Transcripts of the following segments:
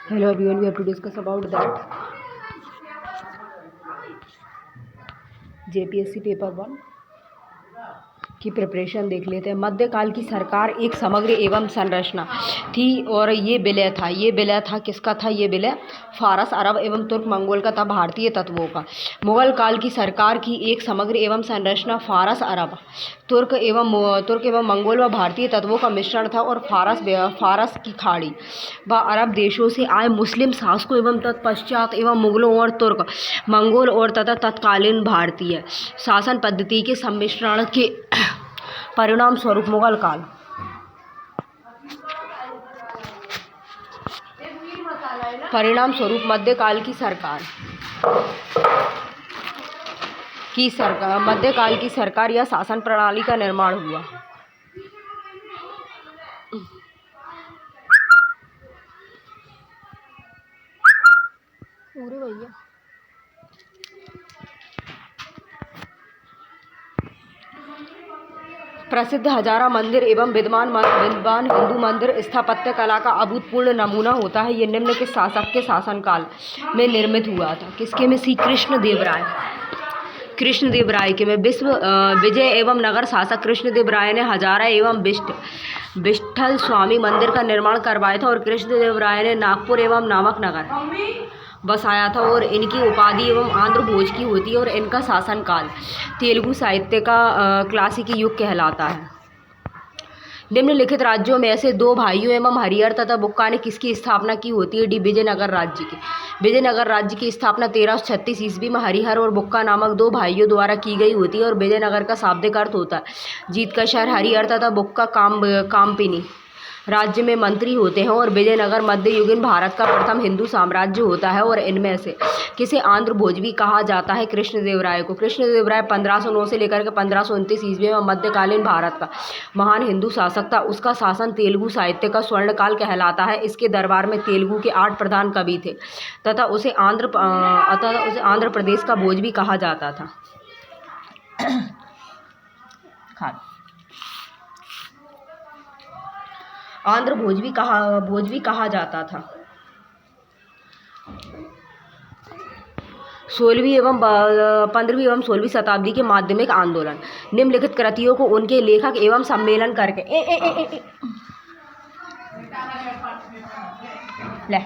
Hello everyone, we have to discuss about that JPSC paper 1 की preparation देख लेते हैं। मध्यकाल की सरकार एक समग्र एवं संरचना थी और ये विलय था किसका था? ये विलय फारस, अरब एवं तुर्क मंगोल का था, भारतीय तत्वों का। मुगल काल की सरकार की एक समग्र एवं संरचना फारस, अरब, तुर्क एवं मंगोल व भारतीय तत्वों का मिश्रण था और फारस की खाड़ी व अरब देशों से आए मुस्लिम शासकों एवं तत्पश्चात एवं मुगलों और तुर्क, मंगोल और तथा तत्कालीन भारतीय शासन पद्धति के सम्मिश्रण के परिणाम स्वरूप मुगल काल मध्यकाल की सरकार या शासन प्रणाली का निर्माण हुआ। पूरे भैया प्रसिद्ध हजारा मंदिर एवं विद्वान हिंदू मंदिर स्थापत्य कला का अभूतपूर्व नमूना होता है। ये निम्न के शासक के शासनकाल में निर्मित हुआ था। किसके में? श्री कृष्णदेव राय के में विजय एवं नगर शासक कृष्णदेव राय ने हजारा एवं विठ्ठल स्वामी मंदिर का निर्माण करवाया था और कृष्णदेव राय ने नागपुर एवं नामक नगर बसाया था और इनकी उपाधि एवं आंध्र भोज की होती है और इनका शासनकाल तेलुगु साहित्य का क्लासिकी युग कहलाता है। निम्नलिखित राज्यों में से दो भाइयों एवं हरिहर तथा बुक्का ने किसकी स्थापना की होती है? डी विजयनगर राज्य की। विजयनगर राज्य की स्थापना 1336 ईस्वी में हरिहर और बुक्का नामक दो भाइयों द्वारा की गई होती है और विजयनगर का शाब्दिक अर्थ होता है जीत का शहर। हरिहर तथा बुक्का कामपिनी राज्य में मंत्री होते हैं और विजयनगर मध्ययुगीन भारत का प्रथम हिंदू साम्राज्य होता है और इनमें से किसे आंध्र भोज भी कहा जाता है? कृष्णदेव राय को। कृष्णदेव राय 1509 से लेकर के 1529 ईस्वी में मध्यकालीन भारत का महान हिंदू शासक था। उसका शासन तेलुगु साहित्य का स्वर्णकाल कहलाता है। इसके दरबार में तेलुगु के 8 प्रधान कवि थे तथा उसे आंध्र प्रदेश का भोज भी कहा जाता था। आंध्र भोज भी कहा जाता था। 15वीं एवं 16वीं शताब्दी के माध्यमिक आंदोलन। निम्नलिखित कृतियों को उनके लेखक एवं सम्मेलन करके ले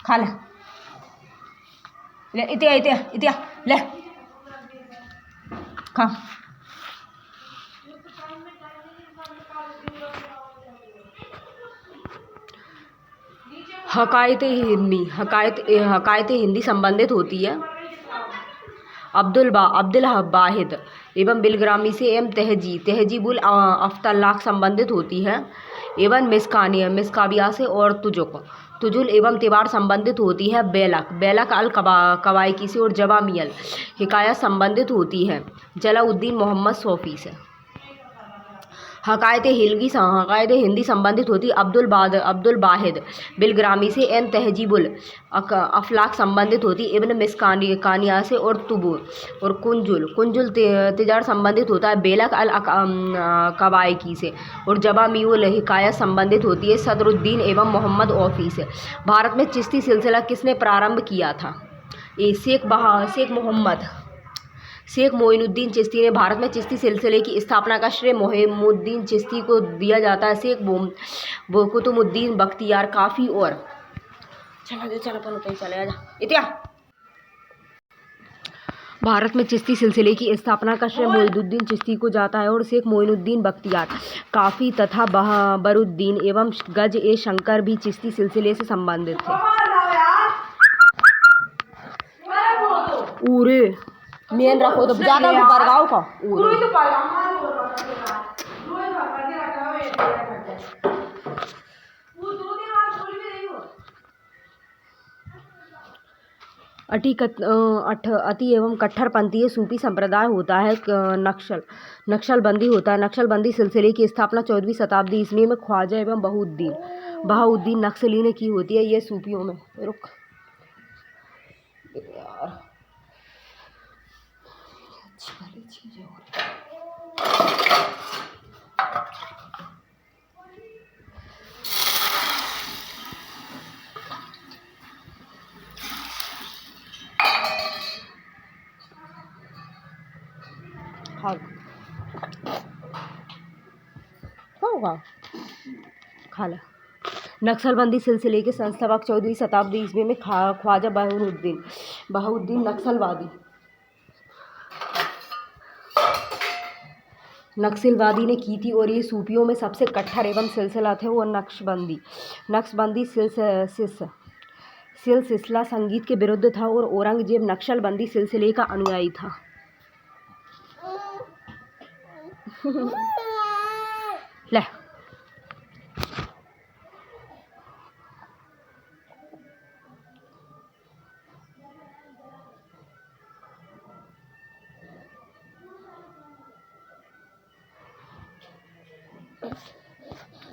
खा ले इतिया ले खा। हकायत हिंदी संबंधित होती है। अब्दुल वाहिद एवं बिलग्रामी से एवं तहजीबुल अफ्तलाक संबंधित होती है एवं मिसकाविया से और तुजुल एवं तिवार संबंधित होती है। बेलक अल कवायकी से और जवामियल हिकायत संबंधित होती है जलाउद्दीन मोहम्मद सौफी से। हकायत हिंदी संबंधित होती अब्दुल वाहिद बिलग्रामी से एन तहजीबुल अफलाक संबंधित होती इब्न मिसकानिया से और तुबूर और कुंजुल तिजार संबंधित होता है बेलक अल कवायकी से और जवामियुल हिकायत संबंधित होती है सदरुद्दीन एवं मोहम्मद औफी से। भारत में चिश्ती सिलसिला किसने प्रारंभ किया था? शेख मोइनुद्दीन चिश्ती ने। भारत में चिश्ती सिलसिले की स्थापना का श्रेय मोइनुद्दीन चिश्ती को दिया जाता है। शेख कुतुबुद्दीन बख्तियार काफी और भारत में चिश्ती सिलसिले की स्थापना का श्रेय मोइनुद्दीन चिश्ती को जाता है और शेख मोइनुद्दीन बख्तियार काफी तथा बहरुद्दीन एवं गज ए शंकर भी चिश्ती सिलसिले से संबंधित थे। मेन रखो तो ज्यादा बरगाव का अति एवं कट्टरपंथी सूफी संप्रदाय होता है। नक्शलबंदी होता है। नक्शलबंदी सिलसिले की स्थापना 14वीं शताब्दी ईस्वी में ख्वाजा एवं बहाउद्दीन नक्सली ने की होती है। ये सूफियों में यार अच्छी चीज़ें हो रही। होगा खा ला। नक्सलबंदी सिलसिले के संस्थापक 14वीं शताब्दी ईस्वी में ख्वाजा बहाउद्दीन नक्सलवादी ने की थी, और ये सूफियों में सबसे कट्टर एवं सिलसिला थे वो नक्शबंदी सिलसिला संगीत के विरुद्ध था, और औरंगजेब नक्सलबंदी सिलसिले का अनुयायी था। ले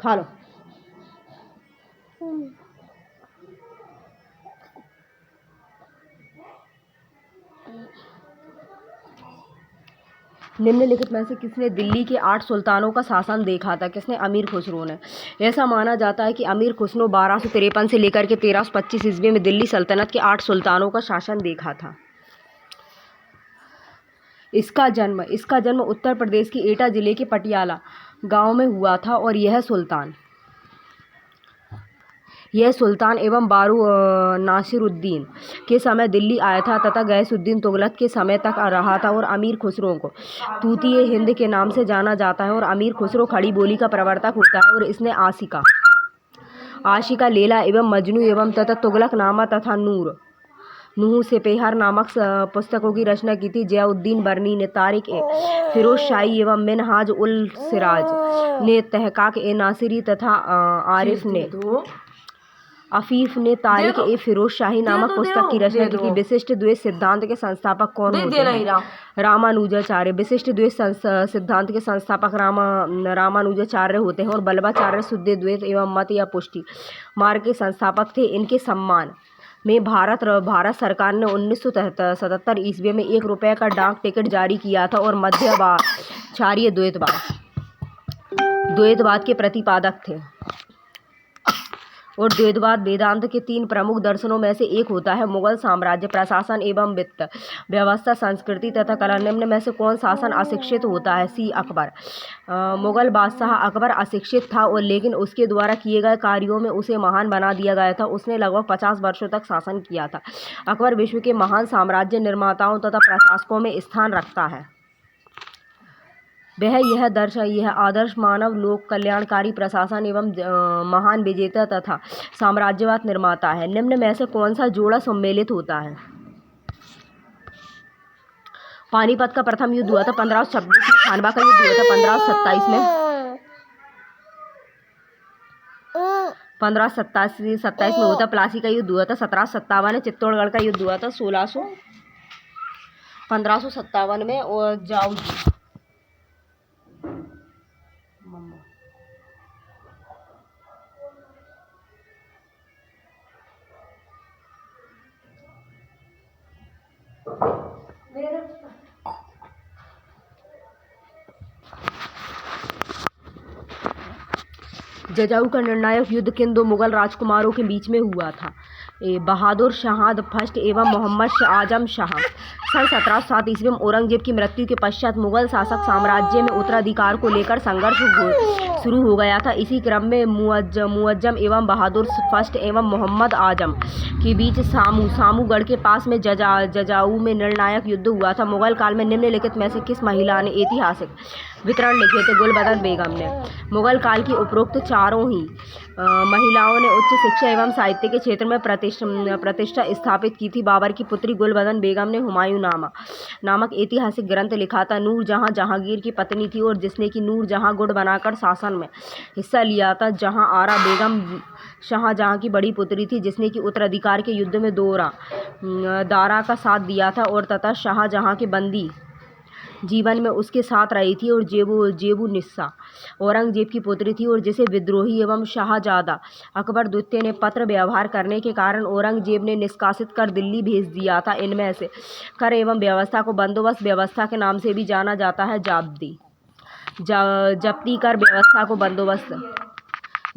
खा लो। निम्नलिखित में से किसने दिल्ली के 8 सुल्तानों का शासन देखा था? किसने? अमीर खुसरो ने। ऐसा माना जाता है कि अमीर खुसरो 1253 से लेकर के 1325 ईस्वी में दिल्ली सल्तनत के 8 सुल्तानों का शासन देखा था। इसका जन्म उत्तर प्रदेश के एटा जिले के पटियाला गांव में हुआ था, और यह सुल्तान एवं बारू नासिरुद्दीन के समय दिल्ली आया था तथा गयासुद्दीन तुगलक के समय तक रहा था, और अमीर खुसरो को तूतीए हिंद के नाम से जाना जाता है। और अमीर खुसरो खड़ी बोली का प्रवर्तक होता है, और इसने आशिका लैला एवं मजनू एवं तथा तुगलकनामा तथा नूह सेपेहार नामक पुस्तकों की रचना की थी। जियाउद्दीन बरनी ने तारिक फिरोज शाही एवं मिनहाज उल सिराज ने तहकाक नासिरी तथा अफीफ ने तारिक फिरोज शाही नामक पुस्तक की रचना की थी। विशिष्ट द्वैत सिद्धांत के संस्थापक कौन होते हैं? रामानुजाचार्य। विशिष्ट द्वैत सिद्धांत के संस्थापक रामानुजाचार्य होते हैं, और बल्लभाचार्य शुद्ध द्वैत एवं मत या पुष्टि मार्ग के संस्थापक थे। इनके सम्मान में भारत सरकार ने 1977 ईस्वी में 1 रुपये का डाक टिकट जारी किया था, और मध्वाचार्य द्वैतवाद के प्रतिपादक थे, और द्वैतवाद वेदांत के 3 प्रमुख दर्शनों में से एक होता है। मुगल साम्राज्य प्रशासन एवं वित्त व्यवस्था, संस्कृति तथा कला। निम्न में से कौन शासन अशिक्षित होता है? सी अकबर। मुगल बादशाह अकबर अशिक्षित था, और लेकिन उसके द्वारा किए गए कार्यों में उसे महान बना दिया गया था। उसने लगभग 50 वर्षों तक शासन किया था। अकबर विश्व के महान साम्राज्य निर्माताओं तथा प्रशासकों में स्थान रखता है। वह यह आदर्श मानव लोक कल्याणकारी प्रशासन एवं महान विजेता तथा साम्राज्यवाद निर्माता है। निम्न में से कौन सा जोड़ा सम्मिलित होता है? पानीपत का प्रथम युद्ध हुआ था 1526 में। खानवा का युद्ध हुआ था 1527 में। 1527 में हुआ था। प्लासी का युद्ध हुआ था 1757 में। चित्तौड़गढ़ का युद्ध हुआ था 1557 में। और जाऊ जजाऊ का निर्णायक युद्ध किन 2 मुगल राजकुमारों के बीच में हुआ था? बहादुर शाह फर्स्ट एवं मोहम्मद आजम शाह। सन 1707 ईस्वी में औरंगजेब की मृत्यु के पश्चात मुगल शासक साम्राज्य में उत्तराधिकार को लेकर संघर्ष शुरू हो गया था। इसी क्रम में मुअज्जम एवं बहादुर फर्स्ट एवं मोहम्मद आजम के बीच सामूगढ़ के पास में जजाऊ में निर्णायक युद्ध हुआ था। मुगल काल में निम्नलिखित में से किस महिला ने ऐतिहासिक वितरण लिखे थे? गुलबदन बेगम ने। मुगल काल की उपरोक्त चारों ही महिलाओं ने उच्च शिक्षा एवं साहित्य के क्षेत्र में प्रतिष्ठा स्थापित की थी। बाबर की पुत्री गुलबदन बेगम ने हुमायूं नामक ऐतिहासिक ग्रंथ लिखा था। नूरजहां जहांगीर की पत्नी थी, और जिसने कि नूरजहां गुट बनाकर शासन में हिस्सा लिया था। जहां आरा बेगम शाहजहां की बड़ी पुत्री थी, जिसने कि उत्तराधिकार के युद्ध में दारा का साथ दिया था, और तथा शाहजहां के बंदी जीवन में उसके साथ रही थी। और जेबू निस्सा औरंगजेब की पुत्री थी, और जिसे विद्रोही एवं शाहजादा अकबर द्वितीय ने पत्र व्यवहार करने के कारण औरंगजेब ने निष्कासित कर दिल्ली भेज दिया था। इनमें से कर एवं व्यवस्था को बंदोबस्त व्यवस्था के नाम से भी जाना जाता है। जब्ती कर व्यवस्था को बंदोबस्त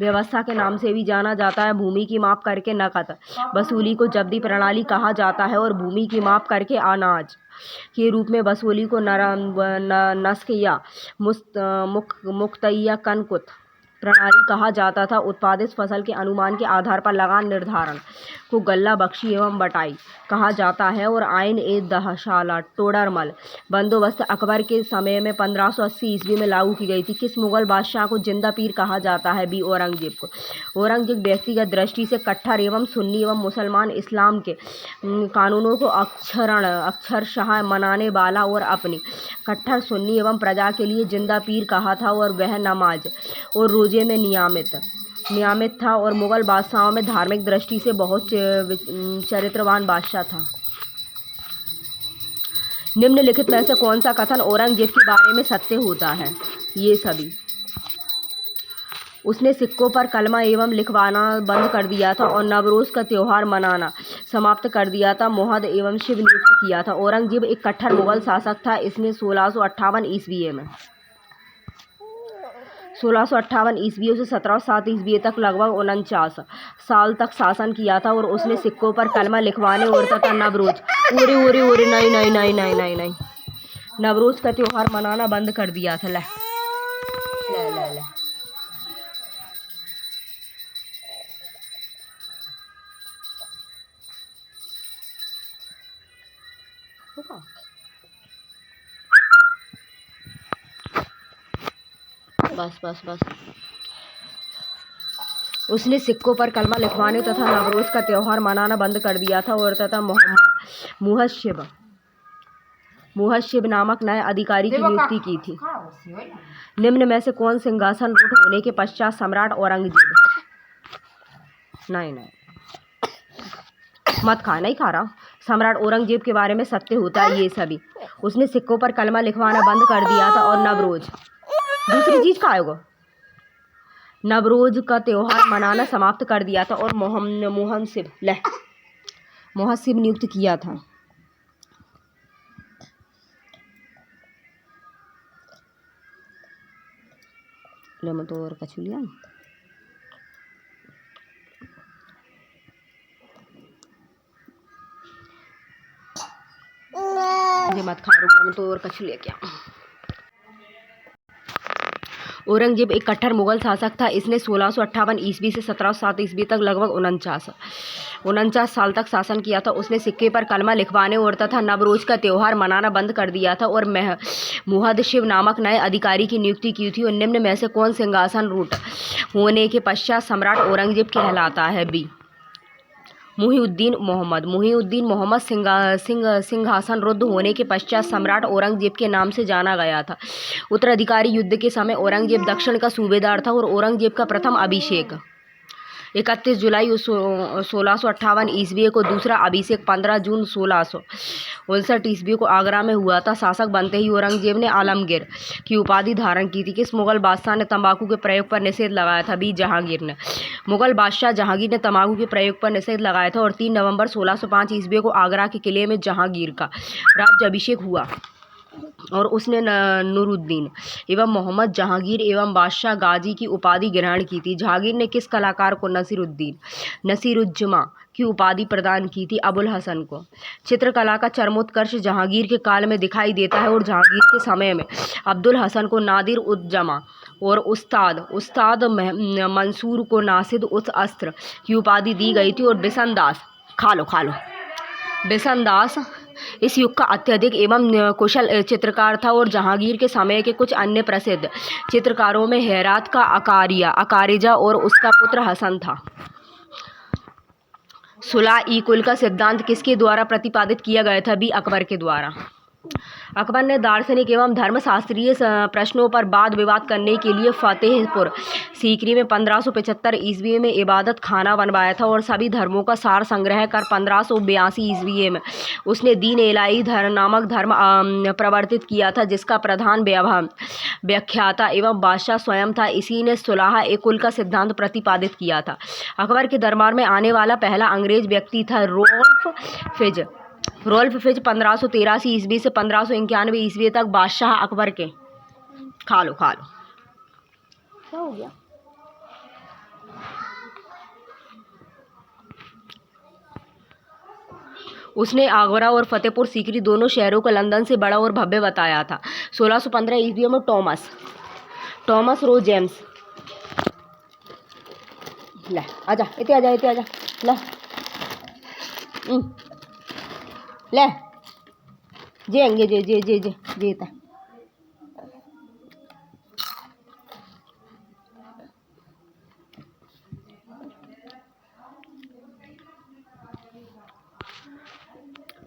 व्यवस्था के नाम से भी जाना जाता है। भूमि की माप करके नकद वसूली को जब्ती प्रणाली कहा जाता है और भूमि की माप करके अनाज के रूप में वसूली को नस्क या मुक्तैया कनकुत प्रणाली कहा जाता था। उत्पादित फसल के अनुमान के आधार पर लगान निर्धारण को गल्ला बख्शी एवं बटाई कहा जाता है और आइन ए दहशाला टोडरमल बंदोबस्त अकबर के समय में 1580 ईस्वी में लागू की गई थी। किस मुगल बादशाह को जिंदा पीर कहा जाता है? बी औरंगजेब को। औरंगजेब व्यक्तिगत दृष्टि से कट्टर एवं सुन्नी एवं मुसलमान इस्लाम के कानूनों को अक्षरशः मनाने वाला और अपनी कट्टर सुन्नी एवं प्रजा के लिए जिंदा पीर कहा था और वह नमाज और रोजे में नियमित था और मुगल बादशाहों में धार्मिक दृष्टि से बहुत चरित्रवान बादशाह था। निम्नलिखित में से कौन सा कथन औरंगजेब के बारे में सत्य होता है? ये सभी। उसने सिक्कों पर कलमा एवं लिखवाना बंद कर दिया था और नवरोज का त्योहार मनाना समाप्त कर दिया था। मोहद एवं शिव नियुक्त किया था। औरंगजेब एक कट्टर मुगल शासक था। इसने 1658 ईस्वी में 1658 ईस्वी से 1707 ईस्वी तक लगभग 49 साल तक शासन किया था और उसने सिक्कों पर कलमा लिखवाने और तथा नवरोज नहीं नवरोज का त्योहार मनाना बंद कर दिया था। ले बस उसने सिक्कों पर कलमा लिखवाने तथा नवरोज का त्योहार मनाना बंद कर दिया था और तथा मुहस्सिब नामक नए अधिकारी की नियुक्ति की थी। निम्न में से कौन सिंहासन रूढ़ होने के पश्चात सम्राट औरंगजेब नहीं खा रहा सम्राट औरंगजेब के बारे में सत्य होता है? ये सभी। उसने सिक्कों पर कलमा लिखवाना बंद कर दिया था और नवरोज दूसरी चीज खाएगा नवरोज का त्योहार मनाना समाप्त कर दिया था और मुहस्सिब नियुक्त किया था। मैं तो और कछु लिया मत खा रहा मैं तो और कछु लेके आ। औरंगजेब एक कट्टर मुगल शासक था। इसने 1658 ईस्वी से 1707 ईस्वी तक लगभग 49 साल तक शासन किया था। उसने सिक्के पर कलमा लिखवाने और तथा नवरोज का त्योहार मनाना बंद कर दिया था और मुहद्दशिब नामक नए अधिकारी की नियुक्ति की थी। और निम्न में से कौन सिंहासन रूढ़ होने के पश्चात सम्राट औरंगजेब कहलाता है? बी मुहीउद्दीन मोहम्मद सिंहासन रुद्ध होने के पश्चात सम्राट औरंगजेब के नाम से जाना गया था। उत्तराधिकारी युद्ध के समय औरंगजेब दक्षिण का सूबेदार था और औरंगजेब का प्रथम अभिषेक 31 जुलाई 1658 ईस्वी को, दूसरा अभिषेक 15 जून 1659 ईस्वी को आगरा में हुआ था। शासक बनते ही औरंगजेब ने आलमगीर की उपाधि धारण की थी। किस मुगल बादशाह ने तंबाकू के प्रयोग पर निषेध लगाया था? बी जहांगीर ने। मुगल बादशाह जहांगीर ने तंबाकू के प्रयोग पर निषेध लगाया था और 3 नवंबर 1605 ईस्वी को आगरा के किले में जहांगीर का राज्याभिषेक हुआ और उसने नूरुद्दीन एवं मोहम्मद जहांगीर एवं बादशाह गाजी की उपाधि ग्रहण की थी। जहांगीर ने किस कलाकार को नसीरुज्जमा की उपाधि प्रदान की थी? अबुल हसन को। चित्रकला का चरमोत्कर्ष जहांगीर के काल में दिखाई देता है और जहांगीर के समय में अब्दुल हसन को नादिर उज जमा और उस्ताद मंसूर को नासिद उस अस्त्र की उपाधि दी गई थी। और बिशन दास इस युग का अत्यधिक एवं कुशल चित्रकार था और जहांगीर के समय के कुछ अन्य प्रसिद्ध चित्रकारों में हेरात का अकारिजा और उसका पुत्र हसन था। सुलह ई कुल का सिद्धांत किसके द्वारा प्रतिपादित किया गया था? बी अकबर के द्वारा। अकबर ने दार्शनिक एवं धर्मशास्त्रीय प्रश्नों पर वाद विवाद करने के लिए फतेहपुर सीकरी में 1575 ईस्वी में इबादत खाना बनवाया था और सभी धर्मों का सार संग्रह कर 1582 ईस्वी में उसने दीन इलाही नामक धर्म प्रवर्तित किया था, जिसका प्रधान व्याख्याता एवं बादशाह स्वयं था। इसी ने सुलह ए कुल का सिद्धांत प्रतिपादित किया था। अकबर के दरबार में आने वाला पहला अंग्रेज व्यक्ति था रोल्फ फिज 1583 ईस्वी से 1591 ईस्वी तक बादशाह अकबर के। खा लो क्या हो गया? उसने आगरा और फतेहपुर सीकरी दोनों शहरों को लंदन से बड़ा और भव्य बताया था। 1615 ईस्वी में टॉमस रो जेम्स ले आजा इतने आजा ले जेंगे जे था।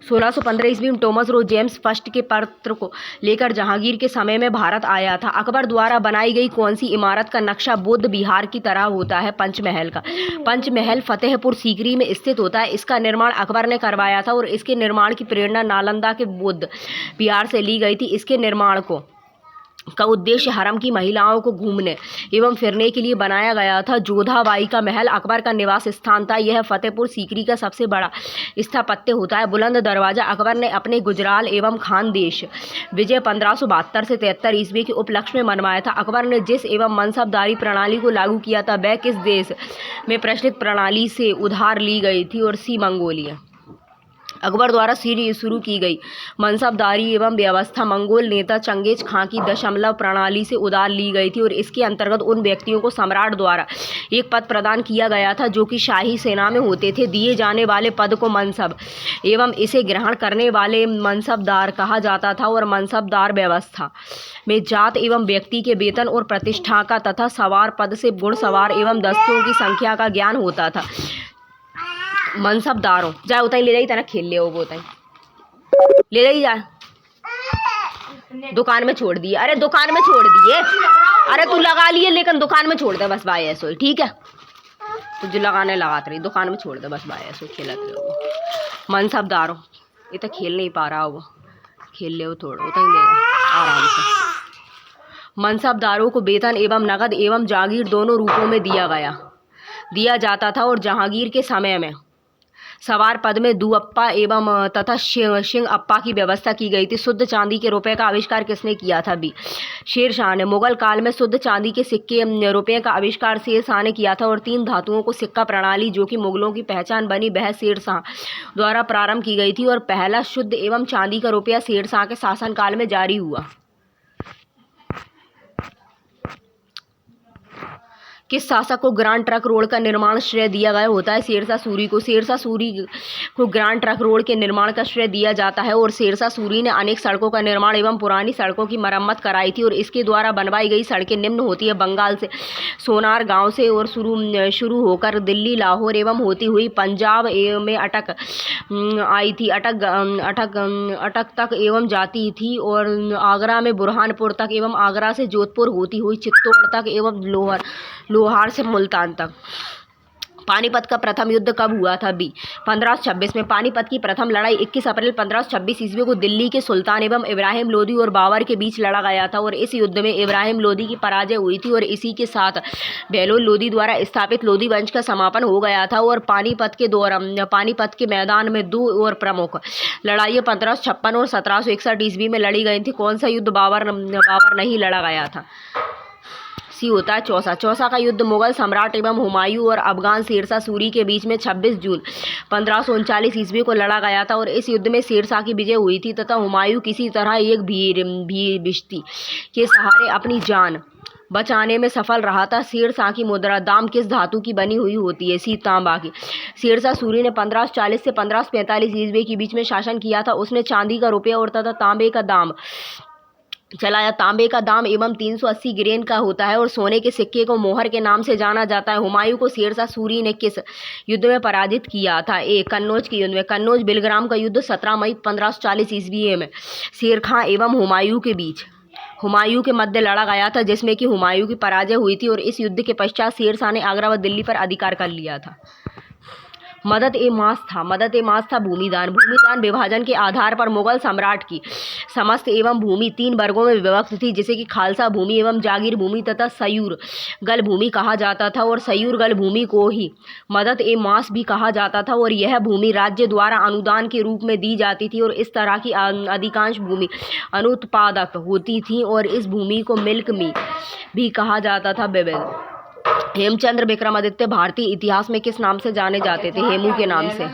सोलह सौ 15 ईस्वी में टॉमस रो जेम्स फर्स्ट के पत्र को लेकर जहांगीर के समय में भारत आया था। अकबर द्वारा बनाई गई कौन सी इमारत का नक्शा बुद्ध विहार की तरह होता है? पंचमहल का। पंचमहल फतेहपुर सीकरी में स्थित होता है। इसका निर्माण अकबर ने करवाया था और इसके निर्माण की प्रेरणा नालंदा के बुद्ध विहार से ली गई थी। इसके निर्माण का उद्देश्य हरम की महिलाओं को घूमने एवं फिरने के लिए बनाया गया था। जोधाबाई का महल अकबर का निवास स्थान था। यह फतेहपुर सीकरी का सबसे बड़ा स्थापत्य होता है। बुलंद दरवाजा अकबर ने अपने गुजराल एवं खानदेश विजय 1572 से 73 ईस्वी के उपलक्ष्य में मनवाया था। अकबर ने जिस एवं मनसबदारी प्रणाली को लागू किया था वह किस देश में प्रचलित प्रणाली से उधार ली गई थी? और सी मंगोलिया। अकबर द्वारा शुरू की गई मनसबदारी एवं व्यवस्था मंगोल नेता चंगेज खां की दशमलव प्रणाली से उधार ली गई थी और इसके अंतर्गत उन व्यक्तियों को सम्राट द्वारा एक पद प्रदान किया गया था जो कि शाही सेना में होते थे। दिए जाने वाले पद को मनसब एवं इसे ग्रहण करने वाले मनसबदार कहा जाता था और मनसबदार व्यवस्था में जात एवं व्यक्ति के वेतन और प्रतिष्ठा का तथा सवार पद से घुड़सवार एवं दस्तों की संख्या का ज्ञान होता था। मनसबदारों जाए उतना ही ले जाइए तना खेल ले वो उतना ले जाइए जा दुकान में छोड़ दिए। अरे दुकान में छोड़ दिए। अरे तू लगा लिए लेकिन दुकान में छोड़ दे बस बाय ऐसो ठीक है। तू जो लगाने लगाते रही दुकान में छोड़ दे बस बाय ऐसो खेलते रहो। मनसबदारों ये तो खेल नहीं पा रहा वो खेल ले वो थोड़ा उतना ही लेगा आराम से। मनसबदारों को वेतन एवं नगद एवं जागीर दोनों रूपों में दिया जाता था और जहांगीर के समय में सवार पद में दुअप्पा एवं तथा सिंह अप्पा की व्यवस्था की गई थी। शुद्ध चांदी के रुपए का आविष्कार किसने किया था? बी शेर शाह ने। मुगल काल में शुद्ध चांदी के सिक्के रुपए का आविष्कार शेर शाह ने किया था और 3 धातुओं को सिक्का प्रणाली जो कि मुगलों की पहचान बनी वह शेर शाह द्वारा प्रारंभ की गई थी और पहला शुद्ध एवं चांदी का रुपया शेर शाह के शासनकाल में जारी हुआ। किस शासक को ग्रांड ट्रंक रोड का निर्माण श्रेय दिया गया होता है? शेरशाह सूरी को। शेरशाह सूरी को ग्रांड ट्रंक रोड के निर्माण का श्रेय दिया जाता है और शेरशाह सूरी ने अनेक सड़कों का निर्माण एवं पुरानी सड़कों की मरम्मत कराई थी और इसके द्वारा बनवाई गई सड़कें निम्न होती है। बंगाल से सोनार गांव से और शुरू होकर दिल्ली लाहौर एवं होती हुई पंजाब में अटक आई थी अटक तक एवं जाती थी और आगरा में बुरहानपुर तक एवं आगरा से जोधपुर होती हुई चित्तौड़ तक एवं लोहार से मुल्तान तक। पानीपत का प्रथम युद्ध कब हुआ था? बी 1526 में। पानीपत की प्रथम लड़ाई 21 अप्रैल 1526 ईस्वी को दिल्ली के सुल्तान एवं इब्राहिम लोदी और बाबर के बीच लड़ा गया था और इस युद्ध में इब्राहिम लोदी की पराजय हुई थी और इसी के साथ बहलोल लोदी द्वारा स्थापित लोदी वंश का समापन हो गया था। और पानीपत के मैदान में 2 और प्रमुख लड़ाइयाँ 1556 और 1761 ईस्वी में लड़ी गई थी। कौन सा युद्ध बाबर नहीं लड़ा गया था? सी होता है चौसा का युद्ध मुगल सम्राट एवं हुमायूं और अफगान शेरशाह सूरी के बीच में 26 जून 1539 ईस्वी को लड़ा गया था और इस युद्ध में शेरशाह की विजय हुई थी तथा हुमायूं किसी तरह एक भिश्ती के सहारे अपनी जान बचाने में सफल रहा था। शेरशाह की मुद्रा दाम किस धातु की बनी हुई होती है? सी तांबा की। शेरशाह सूरी ने 1540 से 1545 ईस्वी के बीच में शासन किया था। उसने चांदी का रुपया और तथा तांबे का दाम चलाया। तांबे का दाम एवं 380 ग्रेन का होता है और सोने के सिक्के को मोहर के नाम से जाना जाता है। हुमायूं को शेरशाह सूरी ने किस युद्ध में पराजित किया था? ए कन्नौज के युद्ध में। कन्नौज बिलग्राम का युद्ध 17 मई 1540 ईस्वी में शेर खां एवं हुमायूं के बीच हुमायूं के मध्य लड़ा गया था जिसमें कि हुमायूं की पराजय हुई थी और इस युद्ध के पश्चात शेरशाह ने आगरा व दिल्ली पर अधिकार कर लिया था। मदद ए मास था भूमिदान विभाजन के आधार पर मुगल सम्राट की समस्त एवं भूमि 3 वर्गों में विभक्त थी जिसे कि खालसा भूमि एवं जागीर भूमि तथा सयूर गल भूमि कहा जाता था और सयूर गल भूमि को ही मदद ए मास भी कहा जाता था और यह भूमि राज्य द्वारा अनुदान के रूप में दी जाती थी और इस तरह की अधिकांश भूमि अनुत्पादक होती थी और इस भूमि को मिल्क मी भी कहा जाता था। हेमचंद्र विक्रमादित्य भारतीय इतिहास में किस नाम से जाने जाते थे? हेमू के नाम से।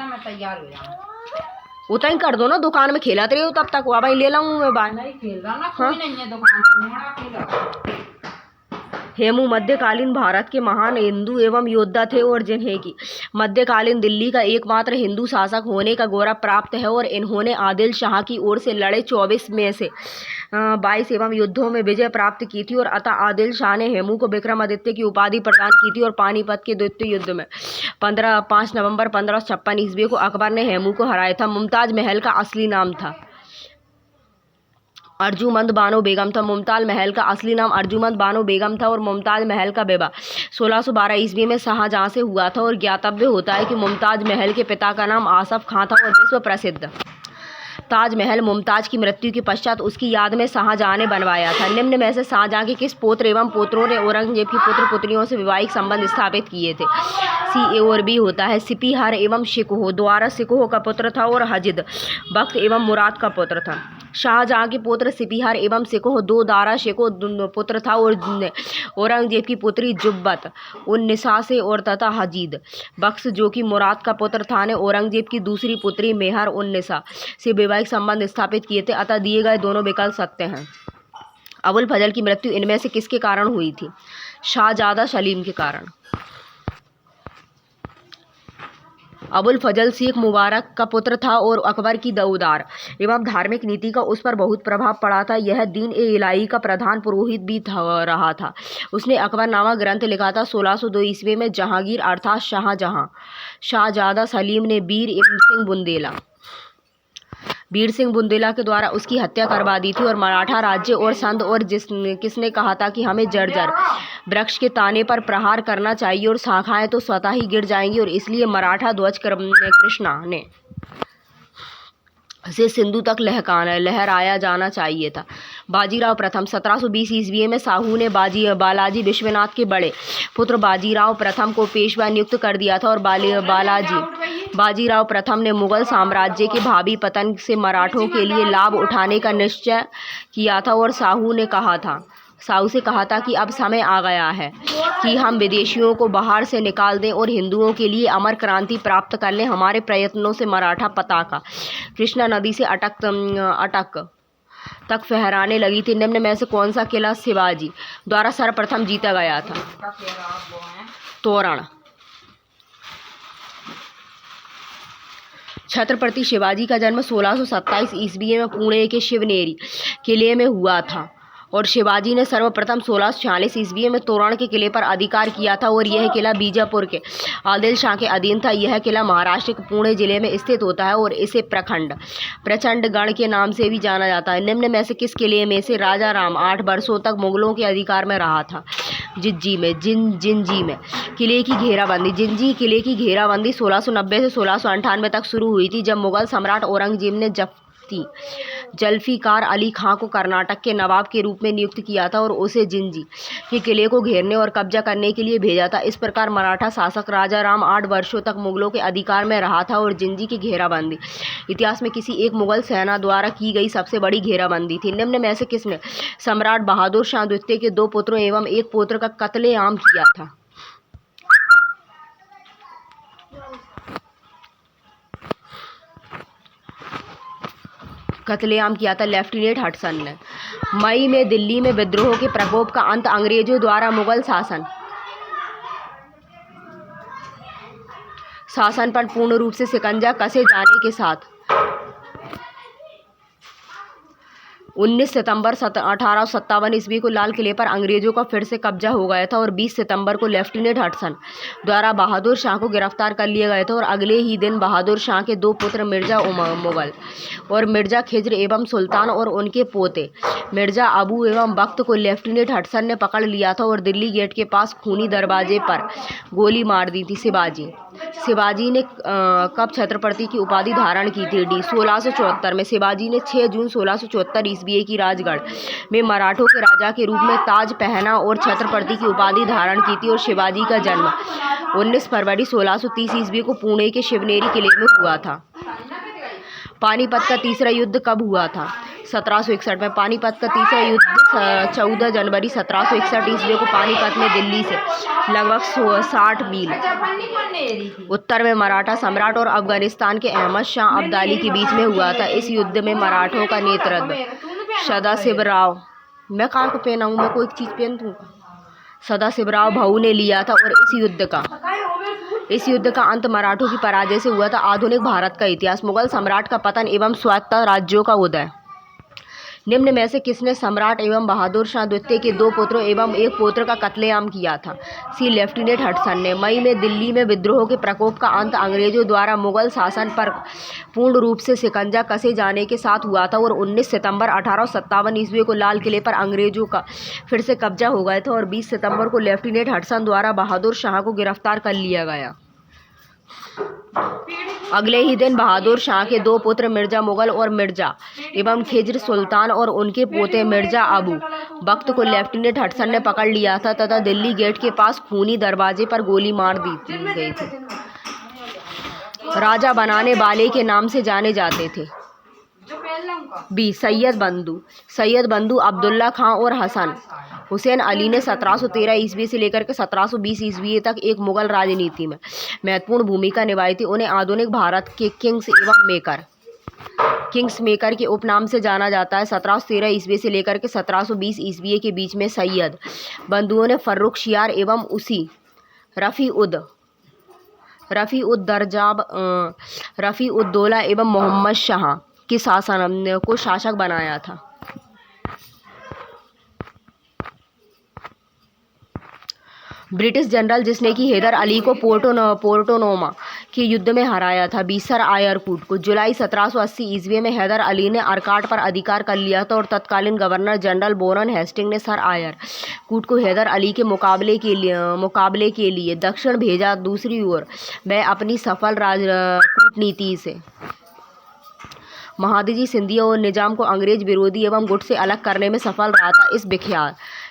उतना ही कर दो ना, दुकान में खेलत रही हो तब तक, वहाँ भाई ले लाऊंगी मैं बाहर। नहीं खेल रहा ना, कोई नहीं है दुकान पे, मोड़ा खेल। हेमू मध्यकालीन भारत के महान हिंदू एवं योद्धा थे और जिन्हें की मध्यकालीन दिल्ली का एकमात्र हिंदू शासक होने का गौरव प्राप्त है और इन्होंने आदिल शाह की ओर से लड़े 24 में से 22 एवं युद्धों में विजय प्राप्त की थी और अतः आदिल शाह ने हेमू को विक्रमादित्य की उपाधि प्रदान की थी और पानीपत के द्वितीय युद्ध में 5 नवंबर 1556 ईस्वी को अकबर ने हेमू को हराया था। मुमताज महल का असली नाम था अर्जुमंद बानो बेगम था। मुमताज महल का असली नाम अर्जुमंद बानो बेगम था और मुमताज महल का विवाह 1612 ईस्वी में शाहजहां से हुआ था और ज्ञातव्य होता है कि मुमताज महल के पिता का नाम आसफ खां था और विश्व प्रसिद्ध ताजमहल मुमताज की मृत्यु के पश्चात उसकी याद में शाहजहां ने बनवाया था। निम्न में से शाहजहां के किस पुत्र एवं पुत्रों ने औरंगजेब की पुत्र पुत्रियों से वैवाहिक संबंध स्थापित किए थे? सी, ए और बी होता है। सिपीहर एवं शिकोह द्वारा शिकोह का पुत्र था और हजिद बख्त एवं मुराद का पुत्र था। शाहजहां के पुत्र सिपीहर एवं शिकोह दो दारा शिकोह पुत्र था और औरंगजेब की पुत्री जुब्बत उन्निसा से और तथा हजीद बख्श जो कि मुराद का पुत्र था ने औरंगजेब की दूसरी पुत्री मेहर उन्निसा से वैवाहिक संबंध स्थापित किए थे। अतः दिए गए दोनों विकल्प सत्य हैं। अबुल फजल की मृत्यु इनमें से किसके कारण हुई थी? शाहजादा सलीम के कारण। अबुल फजल शेख मुबारक का पुत्र था और अकबर की उदार एवं धार्मिक नीति का उस पर बहुत प्रभाव पड़ा था। यह दीन ए इलाही का प्रधान पुरोहित भी रहा था। उसने अकबर नामक ग्रंथ लिखा था। 1602 ईस्वी में जहांगीर अर्थात शाहजहां शाहजादा सलीम ने वीर सिंह बुंदेला के द्वारा उसकी हत्या करवा दी थी और मराठा राज्य और संत और किसने कहा था कि हमें जर्जर वृक्ष के ताने पर प्रहार करना चाहिए और शाखाएं तो स्वतः ही गिर जाएंगी और इसलिए मराठा ध्वज कृष्णा ने से सिंधु तक लहराया जाना चाहिए था। बाजीराव प्रथम 1720 ईस्वी में साहू ने बालाजी विश्वनाथ के बड़े पुत्र बाजीराव प्रथम को पेशवा नियुक्त कर दिया था और बाजीराव प्रथम ने मुगल साम्राज्य के भावी पतन से मराठों के लिए लाभ उठाने का निश्चय किया था और साहू से कहा था कि अब समय आ गया है कि हम विदेशियों को बाहर से निकाल दें और हिंदुओं के लिए अमर क्रांति प्राप्त कर लें। हमारे प्रयत्नों से मराठा पताका कृष्णा नदी से अटक तक फहराने लगी थी। निम्न में से कौन सा किला शिवाजी द्वारा सर्वप्रथम जीता गया था? तोरण। छत्रपति शिवाजी का जन्म 1627 ईस्वी में पुणे के शिवनेरी किले में हुआ था और शिवाजी ने सर्वप्रथम 1646 ईस्वी में तोरण के किले पर अधिकार किया था और यह किला बीजापुर के आदिल शाह के अधीन था। यह किला महाराष्ट्र के पुणे जिले में स्थित होता है और इसे प्रचंडगढ़ के नाम से भी जाना जाता है। निम्न में से किस किले में से राजा राम 8 वर्षों तक मुगलों के अधिकार में रहा था? जिंजी में किले की घेराबंदी। जिंजी किले की घेराबंदी 1690 से 1698 तक शुरू हुई थी जब मुगल सम्राट औरंगजेब ने जुल्फिकार अली खां को कर्नाटक के नवाब के रूप में नियुक्त किया था और उसे जिंजी के किले को घेरने और कब्जा करने के लिए भेजा था। इस प्रकार मराठा शासक राजा राम 8 वर्षों तक मुगलों के अधिकार में रहा था और जिंजी की घेराबंदी इतिहास में किसी एक मुगल सेना द्वारा की गई सबसे बड़ी घेराबंदी थी। निम्न में से किसने सम्राट बहादुर शाह द्वितीय के 2 पुत्रों एवं एक पुत्र का कत्लेआम किया था? कत्लेआम किया था लेफ्टिनेंट हडसन ने। मई में दिल्ली में विद्रोह के प्रकोप का अंत। अंग्रेजों द्वारा मुगल शासन पर पूर्ण रूप से शिकंजा कसे जाने के साथ 19 सितंबर 1857 ईस्वी को लाल किले पर अंग्रेजों का फिर से कब्जा हो गया था और 20 सितंबर को लेफ्टिनेंट हडसन द्वारा बहादुर शाह को गिरफ्तार कर लिया गया था और अगले ही दिन बहादुर शाह के 2 पुत्र मिर्जा मुगल और मिर्जा खिज्र एवं सुल्तान और उनके पोते मिर्जा अबू एवं बख्त को लेफ्टिनेंट हडसन ने पकड़ लिया था और दिल्ली गेट के पास खूनी दरवाजे पर गोली मार दी थी। शिवाजी ने कब छत्रपति की उपाधि धारण की थी? 1674 में। शिवाजी ने 6 जून 1674 ईस्वी की राजगढ़ में मराठों के राजा के रूप में ताज पहना और छत्रपति की उपाधि धारण की थी और शिवाजी का जन्म 19 फरवरी 1630 ईस्वी को पुणे के शिवनेरी किले में हुआ था। पानीपत का तीसरा युद्ध कब हुआ था? 1761 में। पानीपत का तीसरा युद्ध 14 जनवरी 1761 ईस्वी को पानीपत में दिल्ली से लगभग 60 मील उत्तर में मराठा सम्राट और अफगानिस्तान के अहमद शाह अब्दाली के बीच में हुआ था। इस युद्ध में मराठों का नेतृत्व सदाशिवराव, मैं कहाँ को पहनाऊँ, मैं कोई चीज़ पहन दूँ, सदाशिवराव भाऊ ने लिया था। और इस युद्ध का अंत मराठों की पराजय से हुआ था। आधुनिक भारत का इतिहास। मुगल सम्राट का पतन एवं स्वायत्त राज्यों का उदय। निम्न में से किसने सम्राट एवं बहादुर शाह द्वितीय के 2 पुत्रों एवं 1 पौत्र का कत्लेआम किया था? सी लेफ्टिनेंट हडसन ने। मई में दिल्ली में विद्रोह के प्रकोप का अंत अंग्रेजों द्वारा मुगल शासन पर पूर्ण रूप से शिकंजा कसे जाने के साथ हुआ था और 19 सितंबर 1857 ईस्वी को लाल किले पर अंग्रेजों का फिर से कब्जा हो गया था और 20 सितंबर को लेफ्टिनेंट हडसन द्वारा बहादुर शाह को गिरफ्तार कर लिया गया। अगले ही दिन बहादुर शाह के 2 पुत्र मिर्जा मुगल और मिर्जा एवं खिज्र सुल्तान और उनके पोते मिर्जा अबू बख्त को लेफ्टिनेंट हडसन ने पकड़ लिया था तथा दिल्ली गेट के पास खूनी दरवाजे पर गोली मार दी गई थी। राजा बनाने वाले के नाम से जाने जाते थे। बी सैयद बंधु अब्दुल्ला खां और हसन हुसैन अली ने 1713 ईस्वी से लेकर के 1720 ईस्वी तक एक मुगल राजनीति में महत्वपूर्ण भूमिका निभाई थी। उन्हें आधुनिक भारत के किंग्स मेकर के उपनाम से जाना जाता है। 1713 ईस्वी से लेकर के 1720 ईस्वी के बीच में सैयद बंधुओं ने फर्रुखशियार एवं उसी रफ़ी उद दौला एवं मोहम्मद शाह के शासन को शासक बनाया था। ब्रिटिश जनरल जिसने कि हैदर अली को पोर्टोनोमा के युद्ध में हराया था। बी सर आयर कूट को। जुलाई 1780 ईस्वी में हैदर अली ने अरकाट पर अधिकार कर लिया था और तत्कालीन गवर्नर जनरल वॉरेन हेस्टिंग ने सर आयर कूट को हैदर अली के मुकाबले के लिए दक्षिण भेजा। दूसरी ओर वह अपनी सफल कूटनीति से महादजी सिंधिया और निजाम को अंग्रेज विरोधी एवं गुट से अलग करने में सफल रहा था।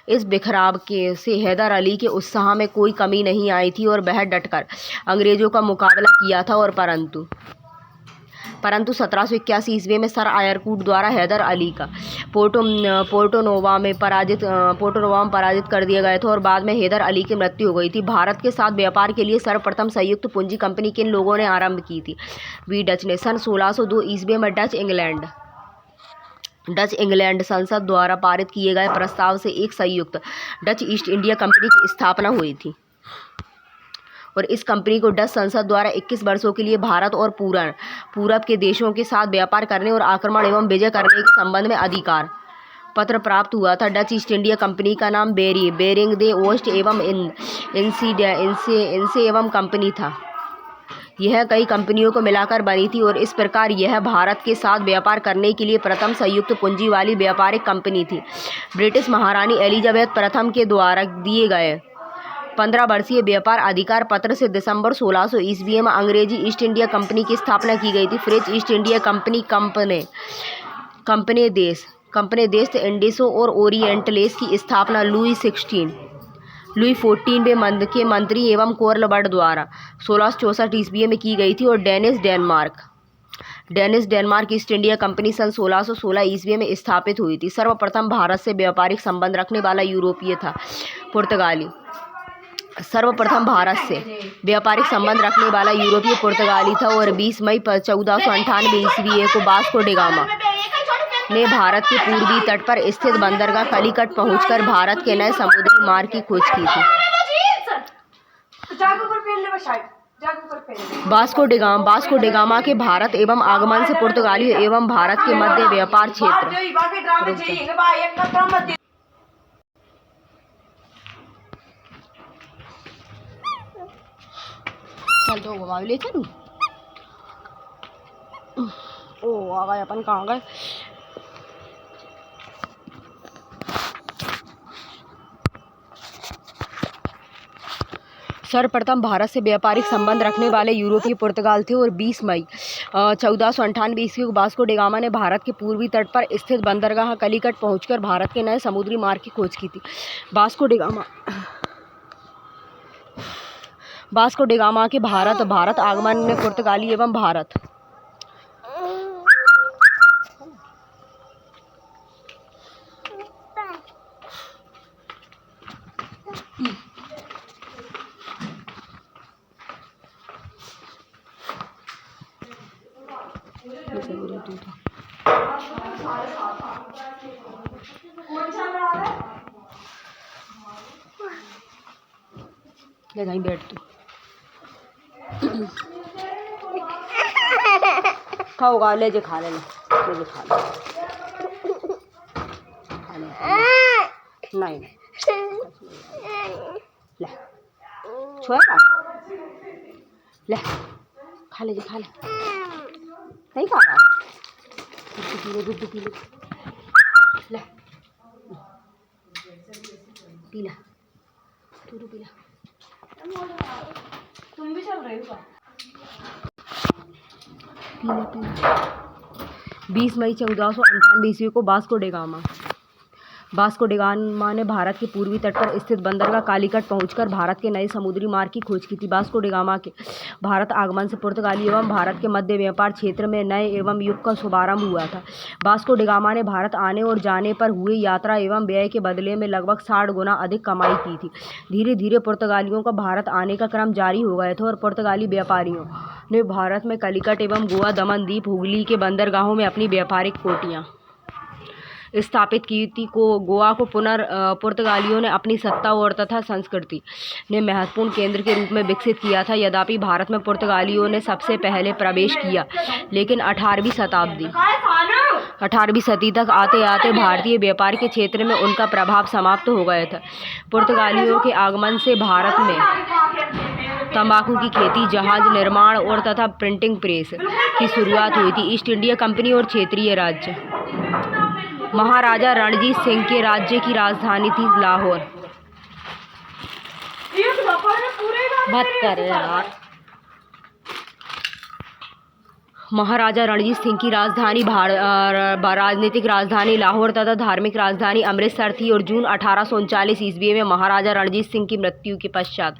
इस बिखराव से हैदर अली के उत्साह में कोई कमी नहीं आई थी और वह डटकर अंग्रेजों का मुकाबला किया था और परंतु 1781 ईस्वी में सर आयरकूट द्वारा हैदर अली का पोर्टोनोवा में पराजित कर दिया गया था और बाद में हैदर अली की मृत्यु हो गई थी। भारत के साथ व्यापार के लिए सर्वप्रथम संयुक्त पूंजी कंपनी किन लोगों ने आरंभ की थी? वी डच ने। सन 1602 ईस्वी में डच इंग्लैंड संसद द्वारा पारित किए गए प्रस्ताव से एक संयुक्त डच ईस्ट इंडिया कंपनी की स्थापना हुई थी और इस कंपनी को डच संसद द्वारा 21 वर्षों के लिए भारत और पूरब के देशों के साथ व्यापार करने और आक्रमण एवं विजय करने के संबंध में अधिकार पत्र प्राप्त हुआ था। डच ईस्ट इंडिया कंपनी का नाम बेरिंग दे ओस्ट एवं इनसे एवं कंपनी था। यह कई कंपनियों को मिलाकर बनी थी और इस प्रकार यह भारत के साथ व्यापार करने के लिए प्रथम संयुक्त पूंजी वाली व्यापारिक कंपनी थी। ब्रिटिश महारानी एलिजाबेथ प्रथम के द्वारा दिए गए 15 वर्षीय व्यापार अधिकार पत्र से दिसंबर 1600 ईस्वी में अंग्रेजी ईस्ट इंडिया कंपनी की स्थापना की गई थी। फ्रेंच ईस्ट इंडिया कंपनी देश इंडिसो और ओरिएंटलेस की स्थापना लुई 14वें के मंत्री एवं कोर्लबर्ड द्वारा 1664 ईस्वी में की गई थी और Danish Denmark East India Company सन 1616 ईस्वी में स्थापित हुई थी। सर्वप्रथम भारत से व्यापारिक संबंध रखने वाला यूरोपीय था पुर्तगाली था और 20 मई 1498 ईस्वी को वास्को डी गामा ने भारत के पूर्वी तट पर स्थित बंदरगाह कलिकट पहुंचकर भारत के नए समुद्री मार्ग की खोज की थी। वास्को डी गामा के भारत एवं आगमन से पुर्तगालियों एवं भारत के मध्य व्यापार क्षेत्र चल तो घुमा ले चलूं। ओ आ गए अपन, कहाँ गए? सर्वप्रथम भारत से व्यापारिक संबंध रखने वाले यूरोपीय पुर्तगाल थे और 20 मई 1498 ईस्वी को वास्को डी गामा ने भारत के पूर्वी तट पर स्थित बंदरगाह कलिकट पहुंचकर भारत के नए समुद्री मार्ग की खोज की थी। वास्को डी गामा के भारत आगमन ने पुर्तगाली एवं भारत ले कहीं बैठ तू खाओगा ले जे खा ले जे खा ले नहीं ले छोड़ा ले खा ले जे खा ले नहीं खा रहा दूध पी ले ले पी ला दूध पी ला तुम भी चल रहे हो क्या 20 मई 1498 ईस्वी को वास्को डी गामा ने भारत के पूर्वी तट पर स्थित बंदरगाह कालीकट पहुंचकर भारत के नए समुद्री मार्ग की खोज की थी। वास्को डी गामा के भारत आगमन से पुर्तगाली एवं भारत के मध्य व्यापार क्षेत्र में नए एवं युग का शुभारंभ हुआ था। वास्को डी गामा ने भारत आने और जाने पर हुए यात्रा एवं व्यय के बदले में लगभग 60 गुना अधिक कमाई की थी। धीरे धीरे पुर्तगालियों का भारत आने का क्रम जारी हो गया था और पुर्तगाली व्यापारियों ने भारत में कलिकट एवं गोवा, दमन द्वीप, हुगली के बंदरगाहों में अपनी व्यापारिक कोठियाँ स्थापित की थी। गोवा को पुर्तगालियों ने अपनी सत्ता और तथा संस्कृति ने महत्वपूर्ण केंद्र के रूप में विकसित किया था। यद्यपि भारत में पुर्तगालियों ने सबसे पहले प्रवेश किया, लेकिन 18वीं सदी तक आते आते भारतीय व्यापार के क्षेत्र में उनका प्रभाव समाप्त हो गया था। पुर्तगालियों के आगमन से भारत में तंबाकू की खेती, जहाज निर्माण और तथा प्रिंटिंग प्रेस की शुरुआत हुई थी। ईस्ट इंडिया कंपनी और क्षेत्रीय राज्य महाराजा रणजीत सिंह के राज्य की राजधानी थी लाहौर। मत कर यार। महाराजा रणजीत सिंह की राजधानी राजनीतिक राजधानी लाहौर तथा धार्मिक राजधानी अमृतसर थी और जून 1839 ईस्वी में महाराजा रणजीत सिंह की मृत्यु के पश्चात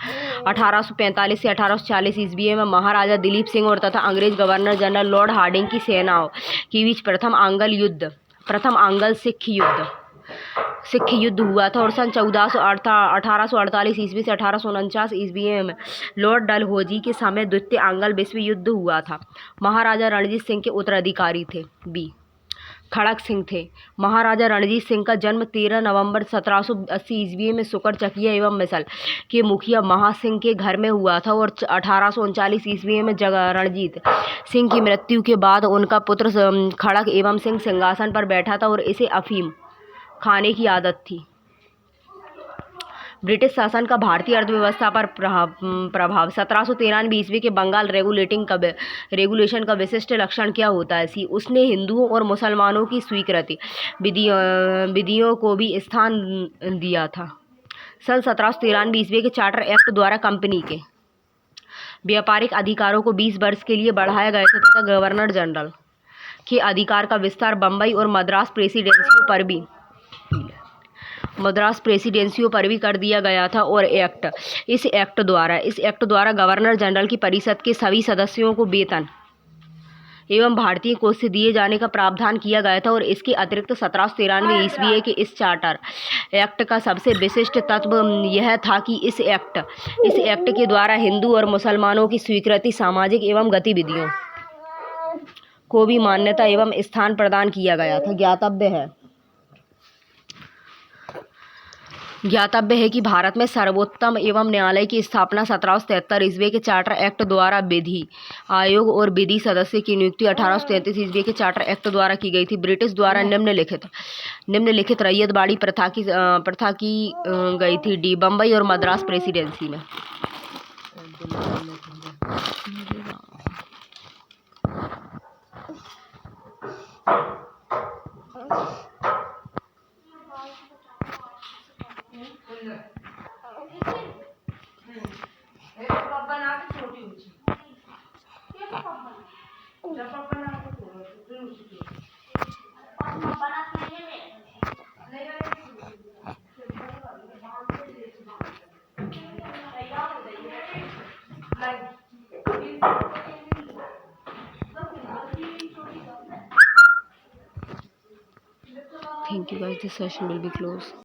1845 से 1840 ईस्वी में महाराजा दिलीप सिंह और तथा अंग्रेज गवर्नर जनरल लॉर्ड हार्डिंग की सेनाओं के बीच प्रथम आंग्ल सिख युद्ध हुआ था और सन 1848 ईस्वी से 1849 ईस्वी में लॉर्ड डलहौजी के समय द्वितीय आंग्ल विश्व युद्ध हुआ था। महाराजा रणजीत सिंह के उत्तराधिकारी थे बी खड़क सिंह थे। महाराजा रणजीत सिंह का जन्म 13 नवंबर 1780 ईस्वी में सुकर चकिया एवं मिसल के मुखिया महासिंह के घर में हुआ था और 1839 ईस्वी में रणजीत सिंह की मृत्यु के बाद उनका पुत्र खड़क एवं सिंह सिंहासन पर बैठा था और इसे अफीम खाने की आदत थी। ब्रिटिश शासन का भारतीय अर्थव्यवस्था पर प्रभाव 1793 ईस्वी के बंगाल रेगुलेशन का विशिष्ट लक्षण क्या होता है? सी उसने हिंदुओं और मुसलमानों की स्वीकृति विधियों को भी स्थान दिया था। सन 1793 ईस्वी के चार्टर एक्ट द्वारा कंपनी के व्यापारिक अधिकारों को 20 वर्ष के लिए बढ़ाया गया था तथा गवर्नर जनरल के अधिकार का विस्तार बम्बई और मद्रास प्रेसिडेंसियों पर भी कर दिया गया था। और इस एक्ट द्वारा गवर्नर जनरल की परिषद के सभी सदस्यों को वेतन एवं भारतीय कोष से दिए जाने का प्रावधान किया गया था। और इसके अतिरिक्त 1793 ईस्वी के इस चार्टर एक्ट का सबसे विशिष्ट तत्व यह था कि इस एक्ट के द्वारा हिंदू और मुसलमानों की स्वीकृति सामाजिक एवं गतिविधियों को भी मान्यता एवं स्थान प्रदान किया गया था। ज्ञातव्य है कि भारत में सर्वोत्तम एवं न्यायालय की स्थापना 1773 ईस्वी के चार्टर एक्ट द्वारा विधि आयोग और विधि सदस्य की नियुक्ति 1833 ईस्वी के चार्टर एक्ट द्वारा की गई थी। ब्रिटिश द्वारा निम्नलिखित रैयतवाड़ी प्रथा की गई थी डी बम्बई और मद्रास प्रेसिडेंसी में। Thank you guys, this session will be closed.